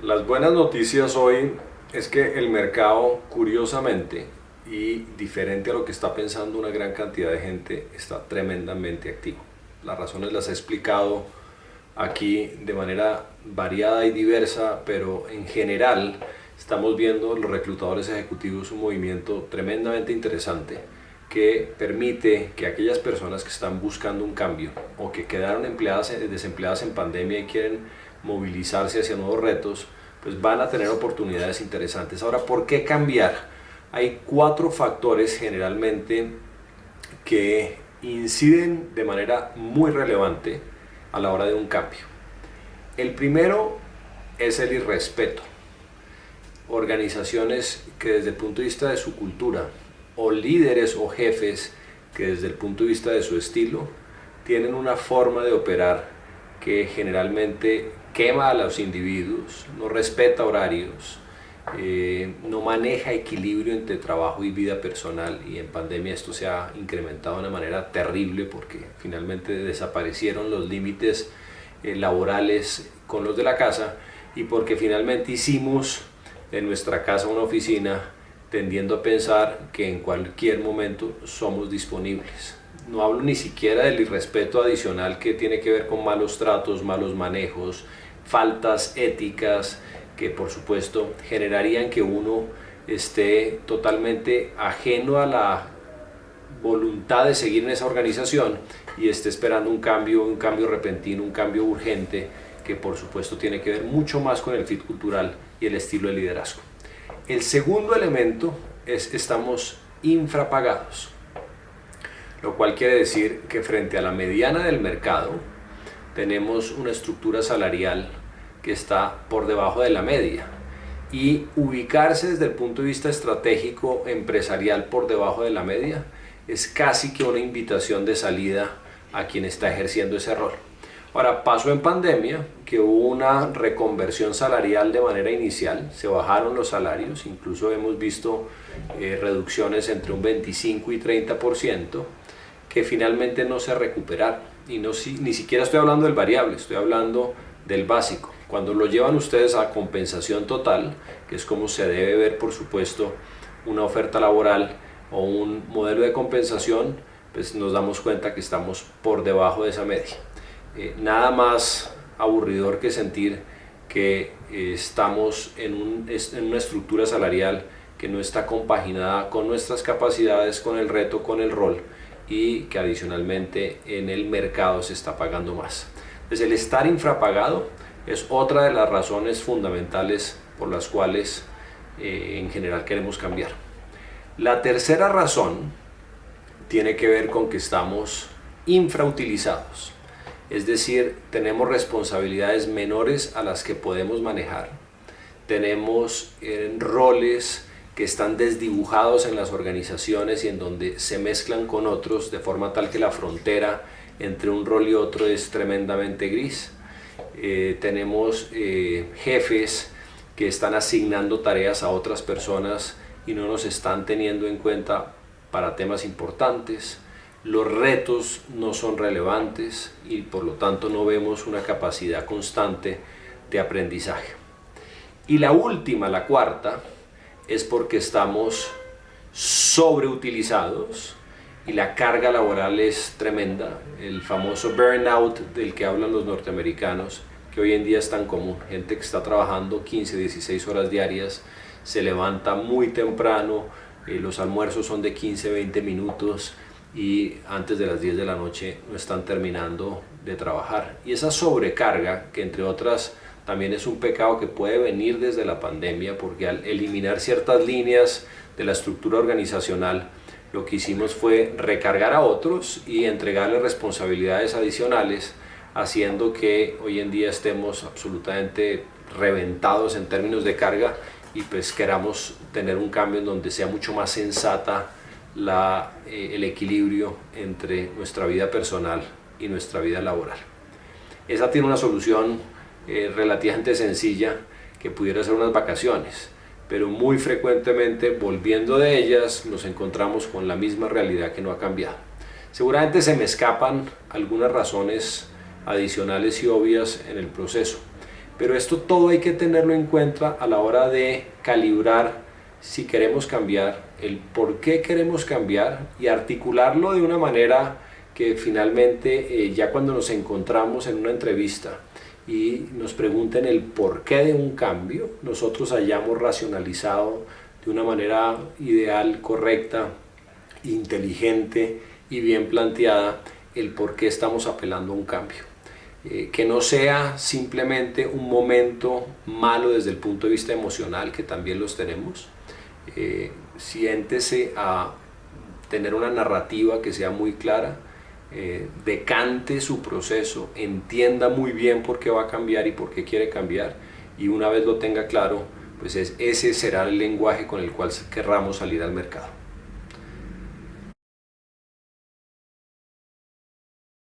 Las buenas noticias hoy es que el mercado, curiosamente, y diferente a lo que está pensando una gran cantidad de gente, está tremendamente activo. Las razones las he explicado aquí de manera variada y diversa, pero en general estamos viendo los reclutadores ejecutivos un movimiento tremendamente interesante que permite que aquellas personas que están buscando un cambio o que quedaron desempleadas en pandemia y quieren movilizarse hacia nuevos retos, pues van a tener oportunidades interesantes. Ahora, ¿por qué cambiar? Hay cuatro factores generalmente que inciden de manera muy relevante a la hora de un cambio. El primero es el irrespeto. Organizaciones que desde el punto de vista de su cultura, o líderes o jefes que desde el punto de vista de su estilo tienen una forma de operar que generalmente quema a los individuos, no respeta horarios, no maneja equilibrio entre trabajo y vida personal, y en pandemia esto se ha incrementado de una manera terrible porque finalmente desaparecieron los límites laborales con los de la casa, y porque finalmente hicimos de nuestra casa una oficina tendiendo a pensar que en cualquier momento somos disponibles. No hablo ni siquiera del irrespeto adicional que tiene que ver con malos tratos, malos manejos, faltas éticas que por supuesto generarían que uno esté totalmente ajeno a la voluntad de seguir en esa organización y esté esperando un cambio repentino, un cambio urgente que por supuesto tiene que ver mucho más con el fit cultural y el estilo de liderazgo. El segundo elemento es estamos infrapagados, lo cual quiere decir que frente a la mediana del mercado tenemos una estructura salarial que está por debajo de la media, y ubicarse desde el punto de vista estratégico empresarial por debajo de la media es casi que una invitación de salida a quien está ejerciendo ese rol. Ahora, pasó en pandemia que hubo una reconversión salarial de manera inicial, se bajaron los salarios, incluso hemos visto reducciones entre un 25 y 30% que finalmente no se recuperaron, y ni siquiera estoy hablando del variable, estoy hablando del básico. Cuando lo llevan ustedes a compensación total, que es como se debe ver por supuesto una oferta laboral o un modelo de compensación, pues nos damos cuenta que estamos por debajo de esa media. Nada más aburridor que sentir que estamos en una estructura salarial que no está compaginada con nuestras capacidades, con el reto, con el rol, y que adicionalmente en el mercado se está pagando más. Entonces el estar infrapagado es otra de las razones fundamentales por las cuales en general queremos cambiar. La tercera razón tiene que ver con que estamos infrautilizados. Es decir, tenemos responsabilidades menores a las que podemos manejar. Tenemos roles que están desdibujados en las organizaciones y en donde se mezclan con otros de forma tal que la frontera entre un rol y otro es tremendamente gris. Tenemos jefes que están asignando tareas a otras personas y no nos están teniendo en cuenta para temas importantes. Los retos no son relevantes y por lo tanto no vemos una capacidad constante de aprendizaje. Y la última, la cuarta, es porque estamos sobreutilizados y la carga laboral es tremenda. El famoso burnout del que hablan los norteamericanos, que hoy en día es tan común. Gente que está trabajando 15, 16 horas diarias, se levanta muy temprano, los almuerzos son de 15, 20 minutos y antes de las 10 de la noche no están terminando de trabajar. Y esa sobrecarga, que entre otras también es un pecado que puede venir desde la pandemia, porque al eliminar ciertas líneas de la estructura organizacional, lo que hicimos fue recargar a otros y entregarles responsabilidades adicionales, haciendo que hoy en día estemos absolutamente reventados en términos de carga y pues queramos tener un cambio en donde sea mucho más sensata el equilibrio entre nuestra vida personal y nuestra vida laboral. Esa tiene una solución relativamente sencilla, que pudiera ser unas vacaciones, pero muy frecuentemente volviendo de ellas nos encontramos con la misma realidad que no ha cambiado. Seguramente se me escapan algunas razones adicionales y obvias en el proceso, Pero esto todo hay que tenerlo en cuenta a la hora de calibrar si queremos cambiar, el por qué queremos cambiar y articularlo de una manera que finalmente ya cuando nos encontramos en una entrevista y nos pregunten el porqué de un cambio, nosotros hayamos racionalizado de una manera ideal, correcta, inteligente y bien planteada el por qué estamos apelando a un cambio. Que no sea simplemente un momento malo desde el punto de vista emocional, que también los tenemos. Siéntese a tener una narrativa que sea muy clara, decante su proceso, entienda muy bien por qué va a cambiar y por qué quiere cambiar, y una vez lo tenga claro, pues ese será el lenguaje con el cual querramos salir al mercado.